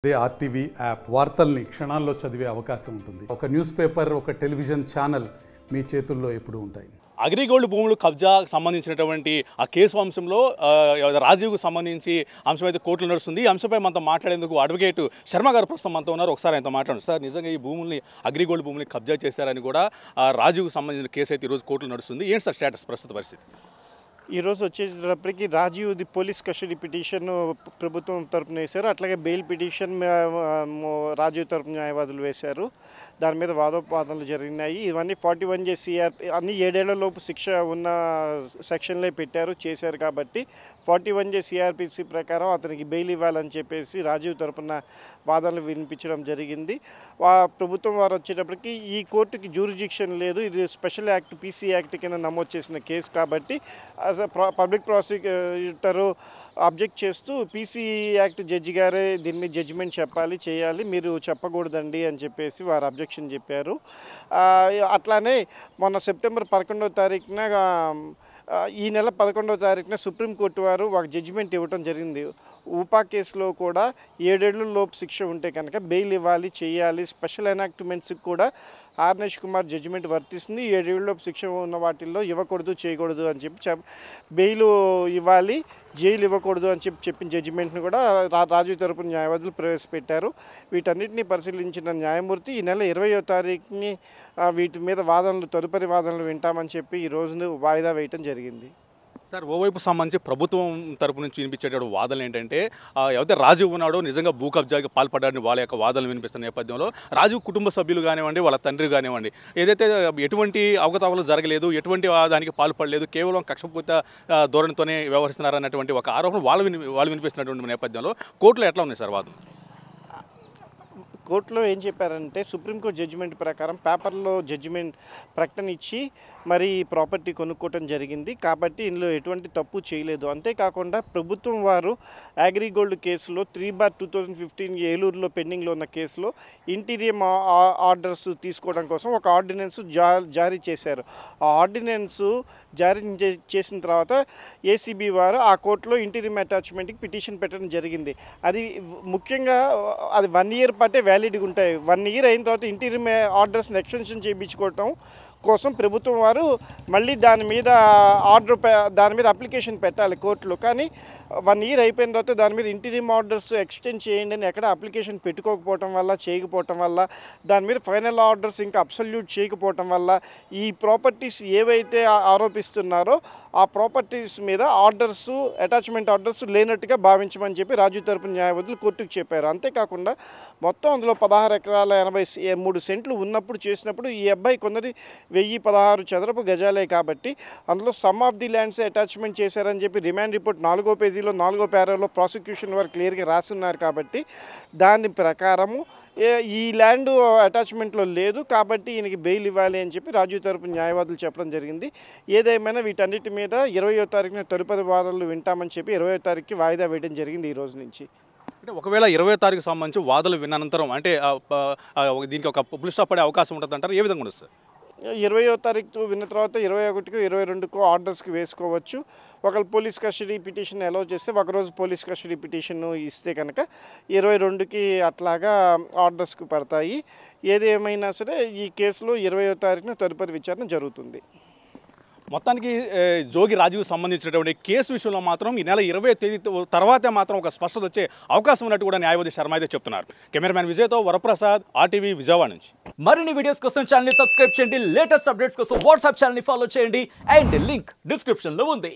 అదే RTV app వార్తల్ని క్షణాల్లో చదివే అవకాశం ఉంటుంది. ఒక న్యూస్ పేపర్, ఒక టెలివిజన్ ఛానల్ మీ చేతుల్లో ఎప్పుడూ ఉంటాయి. అగ్రిగోల్డ్ భూములు కబ్జా సంబంధించినటువంటి ఆ కేసు అంశంలో రాజీవ్కు సంబంధించి అంశం అయితే కోర్టులో నడుస్తుంది. ఈ అంశంపై మనతో మాట్లాడేందుకు అడ్వకేట్ శర్మ గారు ప్రస్తుతం మనతో ఉన్నారు. ఒకసారి ఆయనతో మాట్లాడండి. సార్, నిజంగా ఈ భూముల్ని అగ్రిగోల్డ్ భూముల్ని కబ్జా చేశారని కూడా రాజీవ్కు సంబంధించిన కేసు అయితే ఈరోజు కోర్టులో నడుస్తుంది. ఏంటి సార్ స్టేటస్, ప్రస్తుత పరిస్థితి? ఈరోజు వచ్చేటప్పటికి రాజీవ్ది పోలీస్ కస్టడీ పిటిషన్ ప్రభుత్వం తరపున వేశారు. అట్లాగే బెయిల్ పిటిషన్ రాజీవ్ తరపున న్యాయవాదులు వేశారు. దాని మీద వాదోపవాదనలు జరిగినాయి. ఇవన్నీ 41J CRP అన్ని 7 ఏళ్లలోపు శిక్ష ఉన్న సెక్షన్లే చేశారు కాబట్టి 41J CRPC ప్రకారం అతనికి బెయిల్ ఇవ్వాలని చెప్పేసి రాజీవ్ తరపున వాదనలు వినిపించడం జరిగింది. ప్రభుత్వం వారు వచ్చేటప్పటికి ఈ కోర్టుకి జ్యూరిడిక్షన్ లేదు, ఇది స్పెషల్ యాక్ట్ PC యాక్ట్ కింద నమోదు చేసిన కేసు కాబట్టి పబ్లిక్ ప్రాసిక్యూటరు అబ్జెక్ట్ చేస్తూ PC యాక్ట్ జడ్జి గారే దీని మీద జడ్జిమెంట్ చేయాలి, మీరు చెప్పకూడదండి అని చెప్పేసి వారు అబ్జెక్షన్ చెప్పారు. అట్లానే మొన్న సెప్టెంబర్ 11వ తారీఖున ఈ నెల 11వ తారీఖున సుప్రీంకోర్టు వారు ఒక జడ్జిమెంట్ ఇవ్వడం జరిగింది. ఊపా కేసులో కూడా 7 ఏళ్ల లోపు శిక్ష ఉంటే కనుక బెయిల్ ఇవ్వాలి, చేయాలి. స్పెషల్ ఎనాక్ట్మెంట్స్కి కూడా ఆర్నేష్ కుమార్ జడ్జిమెంట్ వర్తిస్తుంది. 7 ఏళ్ల లోపు శిక్ష ఉన్న వాటిల్లో ఇవ్వకూడదు, చేయకూడదు అని చెప్పి బెయిల్ ఇవ్వాలి, జైలు ఇవ్వకూడదు అని చెప్పిన జడ్జిమెంట్ని కూడా రాజీవ్ తరపున న్యాయవాదులు ప్రవేశపెట్టారు. వీటన్నిటిని పరిశీలించిన న్యాయమూర్తి ఈ నెల 20వ తారీఖుని వీటి మీద తదుపరి వాదనలు వింటామని చెప్పి ఈ రోజును వాయిదా వేయటం జరిగింది. సార్, ఓవైపు సంబంధించి ప్రభుత్వం తరపు నుంచి వినిపించేటువంటి వాదనలు ఏంటంటే ఎవరైతే రాజీవ్ ఉన్నాడో నిజంగా భూ కబ్జాకి పాల్పడ్డారని వాళ్ళ యొక్క వాదనలు వినిపిస్తున్న నేపథ్యంలో రాజీవ్ కుటుంబ సభ్యులు కానివ్వండి, వాళ్ళ తండ్రి కానివ్వండి, ఏదైతే ఎటువంటి అవకతవకలు జరగలేదు, ఎటువంటి దానికి పాల్పడలేదు, కేవలం కక్షపూరిత ధోరణితోనే వ్యవహరిస్తున్నారన్నటువంటి ఒక ఆరోపణ వాళ్ళు వినిపిస్తున్నటువంటి నేపథ్యంలో కోర్టులో ఎట్లా ఉన్నాయి సార్ వాదన? కోర్టులో ఏం చెప్పారంటే సుప్రీంకోర్టు జడ్జిమెంట్ ప్రకారం పేపర్లో జడ్జిమెంట్ ప్రకటన ఇచ్చి మరి ప్రాపర్టీ కొనుక్కోవటం జరిగింది కాబట్టి ఇందులో ఎటువంటి తప్పు చేయలేదు. అంతేకాకుండా ప్రభుత్వం వారు అగ్రిగోల్డ్ కేసులో 3/2015 ఏలూరులో పెండింగ్లో ఉన్న కేసులో ఇంటీరియం ఆర్డర్స్ తీసుకోవడం కోసం ఒక ఆర్డినెన్స్ జారీ చేశారు. ఆ ఆర్డినెన్స్ జారీ చేసిన తర్వాత ACB వారు ఆ కోర్టులో ఇంటీరియం అటాచ్మెంట్కి పిటిషన్ పెట్టడం జరిగింది. అది ముఖ్యంగా అది 1 ఇయర్ పాటే వ్యాలిడ్గా ఉంటాయి. 1 ఇయర్ అయిన తర్వాత ఇంటీరియం ఆర్డర్స్ని ఎక్స్టెన్షన్ చేయించుకోవటం కోసం ప్రభుత్వం వారు మళ్ళీ దాని మీద అప్లికేషన్ పెట్టాలి కోర్టులో. కానీ 1 ఇయర్ అయిపోయిన తర్వాత దాని మీద ఇంటీరియం ఆర్డర్స్ ఎక్స్టెండ్ చేయండి అని ఎక్కడ అప్లికేషన్ చేయకపోవటం వల్ల దాని మీద ఫైనల్ ఆర్డర్స్ ఇంకా అబ్సల్యూట్ చేయకపోవటం వల్ల ఈ ప్రాపర్టీస్ ఏవైతే ఆరోపిస్తున్నారో ఆ ప్రాపర్టీస్ మీద అటాచ్మెంట్ ఆర్డర్స్ లేనట్టుగా భావించమని చెప్పి రాజీవ్ తరపున న్యాయవాదులు కోర్టుకు చెప్పారు. అంతేకాకుండా మొత్తం అందులో 16 ఎకరాల 83 సెంట్లు ఉన్నప్పుడు చేసినప్పుడు ఈ అబ్బాయి కొందరి 1016 చదరపు గజాలే కాబట్టి అందులో some of the lands attachment చేశారని చెప్పి రిమాండ్ రిపోర్ట్ 4వ పేజీలో 4వ పారాలో ప్రాసిక్యూషన్ వారు క్లియర్గా రాస్తున్నారు కాబట్టి దాని ప్రకారము ఈ ల్యాండ్ అటాచ్మెంట్లో లేదు కాబట్టి ఈయనకి బెయిల్ ఇవ్వాలి అని చెప్పి రాజీవ్ తరపున న్యాయవాదులు చెప్పడం జరిగింది. ఏదేమైనా వీటన్నిటి మీద 20వ తారీఖున తదుపరి వాదనలు వింటామని చెప్పి 20వ తారీఖుకి వాయిదా వేయడం జరిగింది ఈ రోజు నుంచి. అంటే ఒకవేళ 20వ తారీఖు సంబంధించి వాదనలు విన్న అనంతరం అంటే దీనికి ఒక ఫుల్ స్టాప్ పడే అవకాశం ఉంటుంది అంటారు, ఏ విధంగా ఉంటుంది సార్? 20వ తారీఖు విన్న తర్వాత 21కు 22కు ఆర్డర్స్కి వేసుకోవచ్చు. ఒకళ్ళు పోలీస్ కస్టడీ పిటిషన్ అలౌ చేస్తే ఒకరోజు పోలీస్ కస్టడీ పిటిషన్ ఇస్తే కనుక 22కి అట్లాగా ఆర్డర్స్కి పడతాయి. ఏది ఏమైనా సరే ఈ కేసులో 20వ తారీఖున తదుపరి విచారణ జరుగుతుంది. మొత్తానికి జోగి రాజీవ్ సంబంధించినటువంటి కేసు విషయంలో మాత్రం ఈ నెల 20వ తేదీ తర్వాతే మాత్రం ఒక స్పష్టత వచ్చే అవకాశం ఉన్నట్టు కూడా న్యాయవాది శర్మ అయితే చెప్తున్నారు. కెమెరామ్యాన్ విజయ్తో వరప్రసాద్, RTV విజయవాడ నుంచి. మరిన్ని వీడియోస్ కోసం ఛానల్ ని సబ్స్క్రైబ్ చేయండి, లేటెస్ట్ అప్డేట్స్ కోసం వాట్సాప్ ఛానల్ ని ఫాలో చేయండి అండ్ లింక్ డిస్క్రిప్షన్ లో ఉంది.